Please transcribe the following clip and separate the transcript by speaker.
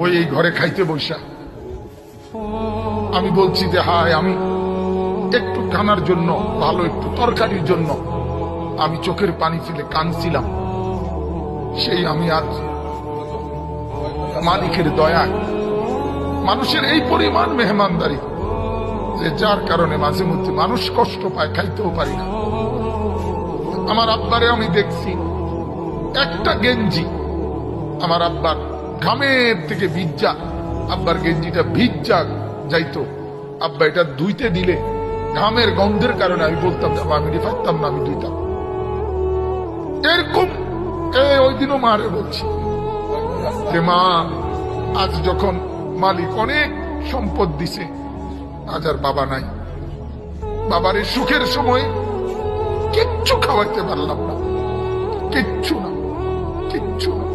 Speaker 1: ওই এই ঘরে খাইতে বসা আমি বলছি যে হায়, আমি একটু খানার জন্য, ভালো একটু তরকারির জন্য আমি চোখের পানি ফেলে কাঁদছিলাম। সেই আমি আজ মালিকের দয়া, মানুষের এই পরিমাণ মেহমানদারি, যে যার কারণে মাঝে মধ্যে মানুষ কষ্ট পায়, খাইতেও পারি না। আমার আব্বারে আমি দেখছি, একটা গেঞ্জি আমার আব্বার ঘামের থেকে ভিজা, আব্বার গেঞ্জিটা ভিজা যাইতো, আব্বা এটা ধুইতে দিলে ঘামের গন্ধের কারণে আমি বলতাম আমি পারতাম না, আমি ধুইতাম। এরকম ওই দিনও মারে বলছি যে মা, আজ যখন মালিক অনেক সম্পদ দিছে, আজ আর বাবা নাই, বাবার এই সুখের সময় কিচ্ছু খাওয়াইতে পারলাম না, কিচ্ছু না, কিচ্ছু না।